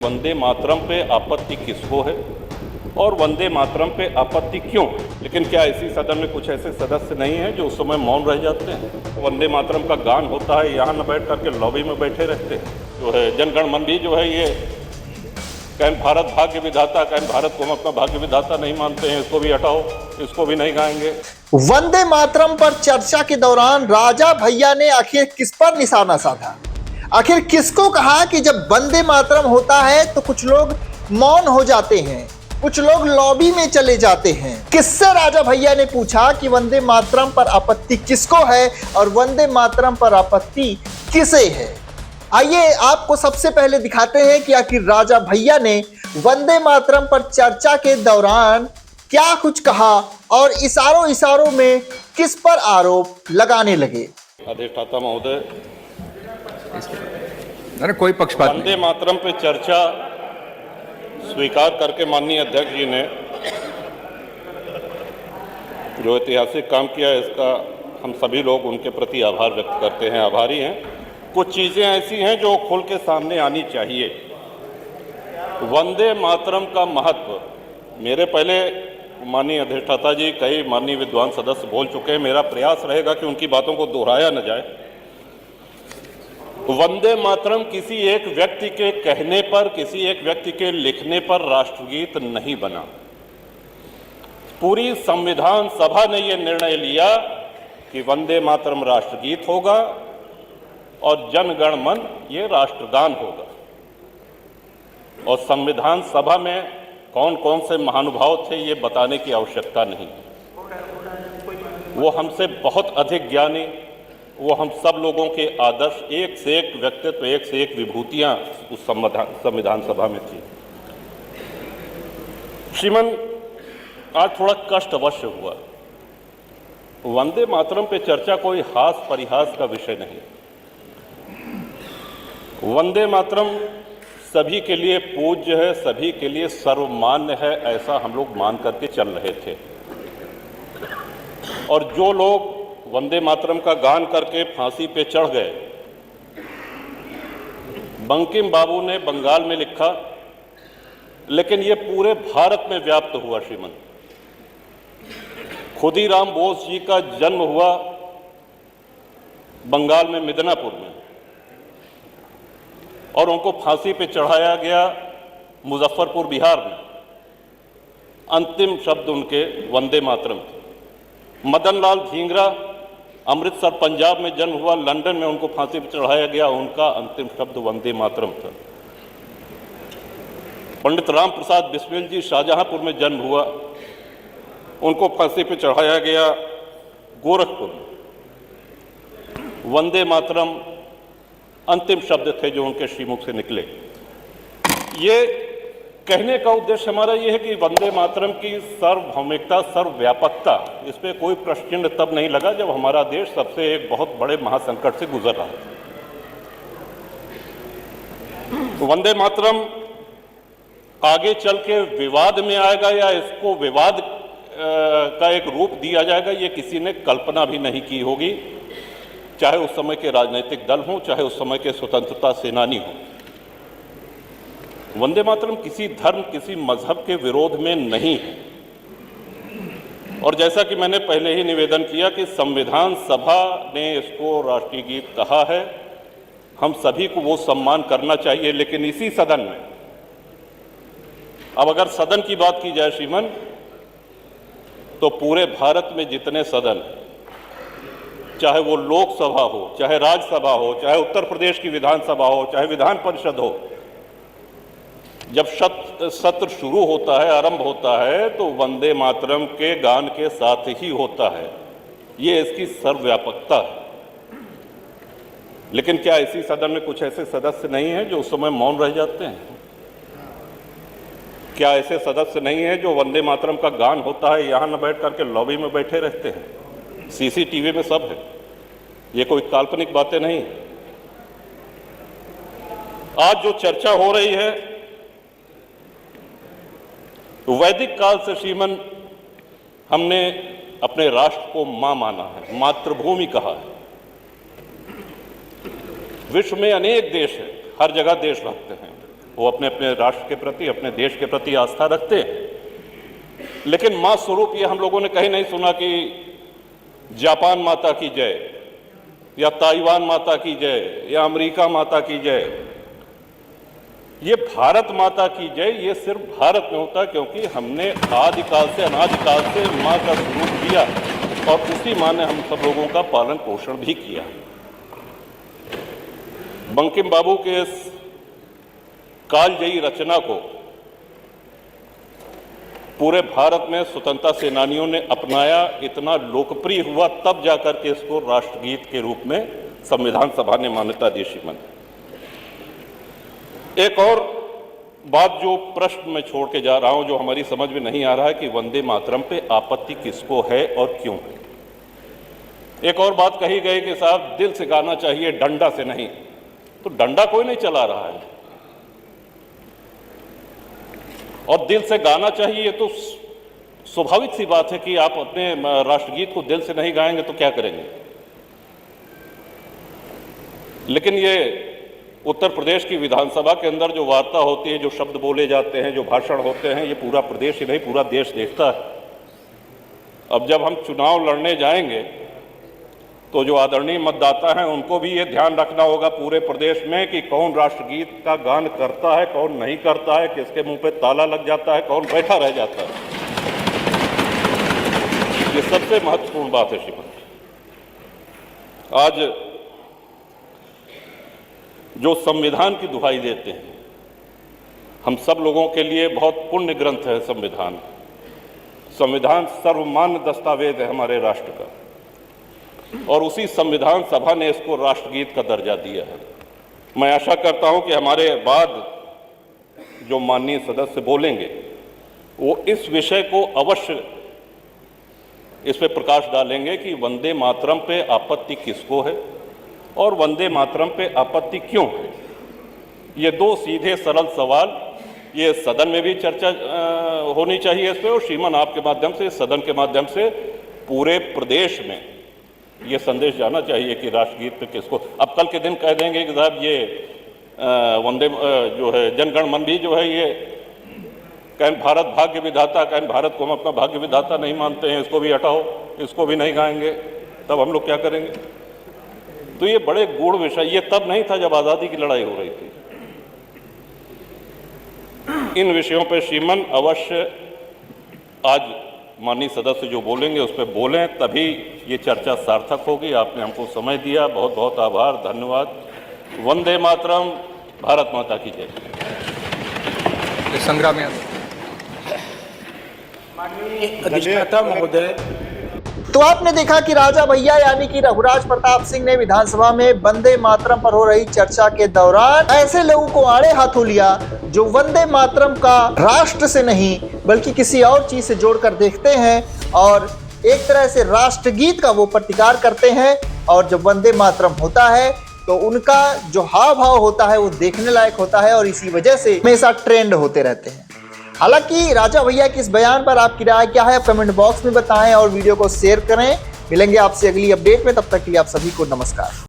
वंदे मातरम पे आपत्ति किसको है और वंदे मातरम पे आपत्ति क्यों है? लेकिन क्या इसी सदन में कुछ ऐसे सदस्य नहीं हैं जो उस समय मौन रह जाते हैं? वंदे मातरम का गान होता है, यहाँ न बैठ करके लॉबी में बैठे रहते हैं। जो है जनगण मन भी जो है ये कहीं भारत भाग्य विधाता, कहीं भारत को हम अपना भाग्य विधाता नहीं मानते हैं, इसको भी हटाओ, इसको भी नहीं गाएंगे। वंदे मातरम पर चर्चा के दौरान राजा भैया ने आखिर किस पर निशाना साधा? आखिर किसको कहा कि जब वंदे मातरम होता है तो कुछ लोग मौन हो जाते हैं, कुछ लोग लॉबी में चले जाते हैं? किससे राजा भैया ने पूछा कि वंदे मातरम पर आपत्ति किसको है और वंदे मातरम पर आपत्ति किसे है? आइए आपको सबसे पहले दिखाते हैं कि आखिर राजा भैया ने वंदे मातरम पर चर्चा के दौरान क्या कुछ कहा और इशारों में किस पर आरोप लगाने लगे। अधिष्ठाता महोदय, अरे कोई पक्षपात नहीं। वंदे मातरम पे चर्चा स्वीकार करके माननीय अध्यक्ष जी ने जो ऐतिहासिक काम किया है, इसका हम सभी लोग उनके प्रति आभार व्यक्त करते हैं, आभारी हैं। कुछ चीज़ें ऐसी हैं जो खुल के सामने आनी चाहिए। वंदे मातरम का महत्व, मेरे पहले माननीय अधिष्ठाता जी, कई माननीय विद्वान सदस्य बोल चुके हैं। मेरा प्रयास रहेगा कि उनकी बातों को दोहराया न जाए। वंदे मातरम किसी एक व्यक्ति के कहने पर, किसी एक व्यक्ति के लिखने पर राष्ट्रगीत नहीं बना। पूरी संविधान सभा ने यह निर्णय लिया कि वंदे मातरम राष्ट्रगीत होगा और जन गण मन ये राष्ट्रगान होगा। और संविधान सभा में कौन कौन से महानुभाव थे ये बताने की आवश्यकता नहीं। वो हमसे बहुत अधिक ज्ञानी, वो हम सब लोगों के आदर्श, एक से एक व्यक्तित्व, एक से एक विभूतियां उस संविधान सभा में थी। श्रीमान, आज थोड़ा कष्ट अवश्य हुआ। वंदे मातरम पे चर्चा कोई हास परिहास का विषय नहीं। वंदे मातरम सभी के लिए पूज्य है, सभी के लिए सर्वमान्य है, ऐसा हम लोग मान करके चल रहे थे। और जो लोग वंदे मातरम का गान करके फांसी पे चढ़ गए, बंकिम बाबू ने बंगाल में लिखा, लेकिन ये पूरे भारत में व्याप्त हुआ। श्रीमन, खुदीराम बोस जी का जन्म हुआ बंगाल में मिदनापुर में और उनको फांसी पे चढ़ाया गया मुजफ्फरपुर बिहार में। अंतिम शब्द उनके वंदे मातरम थे। मदन लाल ढींगरा अमृतसर पंजाब में जन्म हुआ, लंदन में उनको फांसी पर चढ़ाया गया, उनका अंतिम शब्द वंदे मातरम था। पंडित राम प्रसाद बिस्मिल जी शाहजहांपुर में जन्म हुआ, उनको फांसी पर चढ़ाया गया गोरखपुर में। वंदे मातरम अंतिम शब्द थे जो उनके श्रीमुख से निकले। ये कहने का उद्देश्य हमारा ये है कि वंदे मातरम की सर्वभौमिकता, सर्वव्यापकता, इस पर कोई प्रश्न चिन्ह तब नहीं लगा जब हमारा देश सबसे एक बहुत बड़े महासंकट से गुजर रहा था। वंदे मातरम आगे चल के विवाद में आएगा या इसको विवाद का एक रूप दिया जाएगा, ये किसी ने कल्पना भी नहीं की होगी, चाहे उस समय के राजनीतिक दल हों, चाहे उस समय के स्वतंत्रता सेनानी हों। वंदे मातरम किसी धर्म, किसी मजहब के विरोध में नहीं है। और जैसा कि मैंने पहले ही निवेदन किया कि संविधान सभा ने इसको राष्ट्रीय गीत कहा है, हम सभी को वो सम्मान करना चाहिए। लेकिन इसी सदन में, अब अगर सदन की बात की जाए श्रीमन, तो पूरे भारत में जितने सदन, चाहे वो लोकसभा हो, चाहे राज्यसभा हो, चाहे उत्तर प्रदेश की विधानसभा हो, चाहे विधान परिषद हो, जब सत्र शुरू होता है, आरंभ होता है, तो वंदे मातरम के गान के साथ ही होता है। ये इसकी सर्वव्यापकता है। लेकिन क्या इसी सदन में कुछ ऐसे सदस्य नहीं हैं जो उस समय मौन रह जाते हैं? क्या ऐसे सदस्य नहीं हैं जो वंदे मातरम का गान होता है, यहाँ न बैठ करके लॉबी में बैठे रहते हैं? सीसीटीवी में सब है, ये कोई काल्पनिक बातें नहीं। आज जो चर्चा हो रही है, वैदिक काल से श्रीमन हमने अपने राष्ट्र को मां माना है, मातृभूमि कहा है। विश्व में अनेक देश हैं, हर जगह देशभक्त हैं, वो अपने अपने राष्ट्र के प्रति, अपने देश के प्रति आस्था रखते हैं। लेकिन मां स्वरूप ये हम लोगों ने कहीं नहीं सुना कि जापान माता की जय, या ताइवान माता की जय, या अमेरिका माता की जय। ये भारत माता की जय, ये सिर्फ भारत में होता है, क्योंकि हमने आदिकाल से, अनादिकाल से मां का स्वरूप दिया और उसी मां ने हम सब लोगों का पालन पोषण भी किया। बंकिम बाबू के इस कालजयी रचना को पूरे भारत में स्वतंत्रता सेनानियों ने अपनाया, इतना लोकप्रिय हुआ, तब जाकर के इसको राष्ट्रगीत के रूप में संविधान सभा ने मान्यता दी। श्रीमान, एक और बात जो प्रश्न में छोड़ के जा रहा हूं, जो हमारी समझ में नहीं आ रहा है कि वंदे मातरम पे आपत्ति किसको है और क्यों है। एक और बात कही गई कि साहब दिल से गाना चाहिए, डंडा से नहीं। तो डंडा कोई नहीं चला रहा है, और दिल से गाना चाहिए, ये तो स्वाभाविक सी बात है कि आप अपने राष्ट्रगीत को दिल से नहीं गाएंगे तो क्या करेंगे। लेकिन ये उत्तर प्रदेश की विधानसभा के अंदर जो वार्ता होती है, जो शब्द बोले जाते हैं, जो भाषण होते हैं, ये पूरा प्रदेश ही नहीं पूरा देश देखता है। अब जब हम चुनाव लड़ने जाएंगे तो जो आदरणीय मतदाता हैं उनको भी ये ध्यान रखना होगा पूरे प्रदेश में कि कौन राष्ट्रगीत का गान करता है, कौन नहीं करता है, किसके मुंह पे ताला लग जाता है, कौन बैठा रह जाता है। ये सबसे महत्वपूर्ण बात है। श्रीमान, आज जो संविधान की दुहाई देते हैं, हम सब लोगों के लिए बहुत पुण्य ग्रंथ है संविधान। संविधान सर्वमान्य दस्तावेज है हमारे राष्ट्र का, और उसी संविधान सभा ने इसको राष्ट्रगीत का दर्जा दिया है। मैं आशा करता हूं कि हमारे बाद जो माननीय सदस्य बोलेंगे वो इस विषय को अवश्य इस पे प्रकाश डालेंगे कि वंदे मातरम पे आपत्ति किसको है और वंदे मातरम पे आपत्ति क्यों है। ये दो सीधे सरल सवाल, ये सदन में भी चर्चा होनी चाहिए इस पे, और श्रीमान आपके माध्यम से, सदन के माध्यम से पूरे प्रदेश में ये संदेश जाना चाहिए कि राष्ट्रगीत पे किसको। अब कल के दिन कह देंगे कि साहब ये वंदे जो है जनगण मन भी जो है ये कहें भारत भाग्य विधाता, कहें भारत को हम अपना भाग्य विधाता नहीं मानते हैं, इसको भी हटाओ, इसको भी नहीं गाएंगे, तब हम लोग क्या करेंगे। तो ये बड़े गूढ़ विषय, ये तब नहीं था जब आज़ादी की लड़ाई हो रही थी। इन विषयों पर श्रीमान अवश्य आज माननीय सदस्य जो बोलेंगे उस पर बोलें, तभी ये चर्चा सार्थक होगी। आपने हमको समय दिया, बहुत बहुत आभार, धन्यवाद। वंदे मातरम, भारत माता की जय। संग्राम अधिष्ठाता महोदय, तो आपने देखा कि राजा भैया यानी कि रघुराज प्रताप सिंह ने विधानसभा में वंदे मातरम पर हो रही चर्चा के दौरान ऐसे लोगों को आड़े हाथों लिया जो वंदे मातरम का राष्ट्र से नहीं बल्कि किसी और चीज से जोड़कर देखते हैं, और एक तरह से राष्ट्रगीत का वो प्रतिकार करते हैं। और जब वंदे मातरम होता है तो उनका जो हाव भाव होता है वो देखने लायक होता है, और इसी वजह से हमेशा ट्रेंड होते रहते हैं। हालांकि राजा भैया के इस बयान पर आपकी राय क्या है, आप कमेंट बॉक्स में बताएं और वीडियो को शेयर करें। मिलेंगे आपसे अगली अपडेट में, तब तक के लिए आप सभी को नमस्कार।